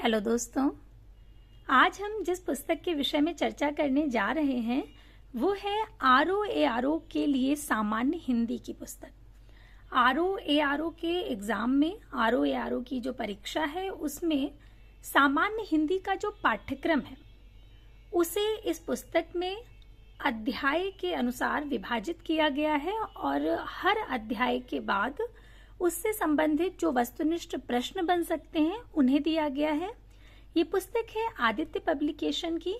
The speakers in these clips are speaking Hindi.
हेलो दोस्तों, आज हम जिस पुस्तक के विषय में चर्चा करने जा रहे हैं वो है आरओ के लिए सामान्य हिंदी की पुस्तक। आरओ के एग्जाम में आरओ की जो परीक्षा है उसमें सामान्य हिंदी का जो पाठ्यक्रम है उसे इस पुस्तक में अध्याय के अनुसार विभाजित किया गया है और हर अध्याय के बाद उससे संबंधित जो वस्तुनिष्ठ प्रश्न बन सकते हैं उन्हें दिया गया है। ये पुस्तक है आदित्य पब्लिकेशन की,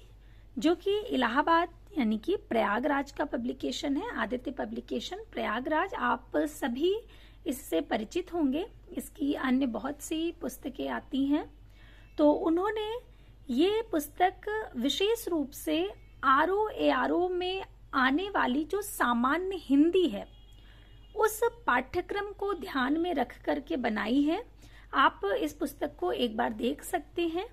जो कि इलाहाबाद यानी कि प्रयागराज का पब्लिकेशन है। आदित्य पब्लिकेशन प्रयागराज, आप सभी इससे परिचित होंगे। इसकी अन्य बहुत सी पुस्तकें आती हैं। तो उन्होंने ये पुस्तक विशेष रूप से आरओ में आने वाली जो सामान्य हिंदी है उस पाठ्यक्रम को ध्यान में रख करके बनाई है। आप इस पुस्तक को एक बार देख सकते हैं।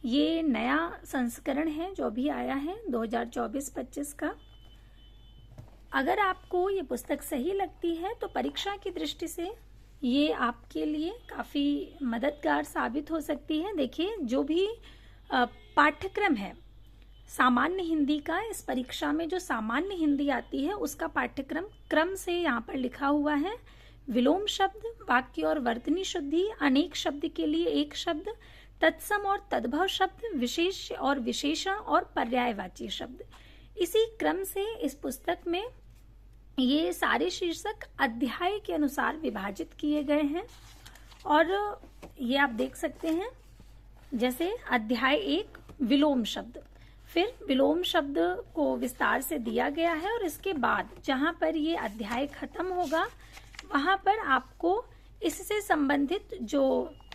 ये नया संस्करण है जो भी आया है 2024-25 का। अगर आपको ये पुस्तक सही लगती है तो परीक्षा की दृष्टि से ये आपके लिए काफी मददगार साबित हो सकती है। देखिए, जो भी पाठ्यक्रम है सामान्य हिंदी का, इस परीक्षा में जो सामान्य हिंदी आती है उसका पाठ्यक्रम क्रम से यहाँ पर लिखा हुआ है। विलोम शब्द, वाक्य और वर्तनी शुद्धि, अनेक शब्द के लिए एक शब्द, तत्सम और तद्भव शब्द, विशेष और विशेषण और पर्यायवाची शब्द। इसी क्रम से इस पुस्तक में ये सारे शीर्षक अध्याय के अनुसार विभाजित किए गए हैं और ये आप देख सकते हैं। जैसे अध्याय 1 विलोम शब्द, फिर विलोम शब्द को विस्तार से दिया गया है और इसके बाद जहां पर ये अध्याय खत्म होगा वहां पर आपको इससे संबंधित जो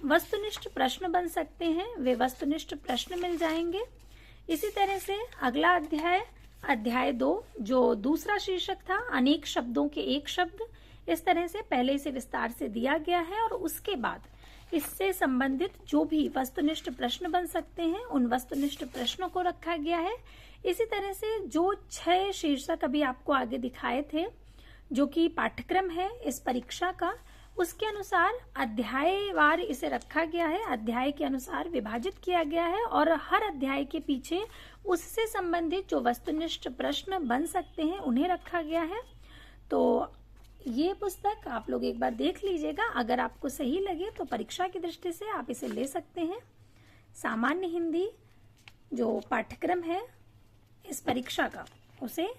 वस्तुनिष्ठ प्रश्न बन सकते हैं वे वस्तुनिष्ठ प्रश्न मिल जाएंगे। इसी तरह से अगला अध्याय 2 जो दूसरा शीर्षक था अनेक शब्दों के एक शब्द, इस तरह से पहले से विस्तार से दिया गया है और उसके बाद इससे संबंधित जो भी वस्तुनिष्ठ प्रश्न बन सकते हैं उन वस्तुनिष्ठ प्रश्नों को रखा गया है। इसी तरह से जो 6 शीर्षक अभी आपको आगे दिखाए थे जो कि पाठ्यक्रम है इस परीक्षा का, उसके अनुसार अध्यायवार इसे रखा गया है, अध्याय के अनुसार विभाजित किया गया है और हर अध्याय के पीछे उससे संबंधित जो वस्तुनिष्ठ प्रश्न बन सकते हैं उन्हें रखा गया है। तो ये पुस्तक आप लोग एक बार देख लीजिएगा। अगर आपको सही लगे तो परीक्षा की दृष्टि से आप इसे ले सकते हैं। सामान्य हिंदी जो पाठ्यक्रम है इस परीक्षा का उसे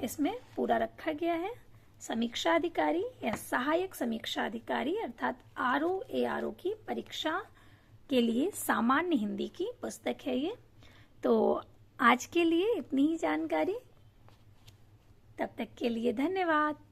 इसमें पूरा रखा गया है। समीक्षा अधिकारी या सहायक समीक्षा अधिकारी अर्थात आरओ की परीक्षा के लिए सामान्य हिंदी की पुस्तक है ये। तो आज के लिए इतनी ही जानकारी। तब तक के लिए धन्यवाद।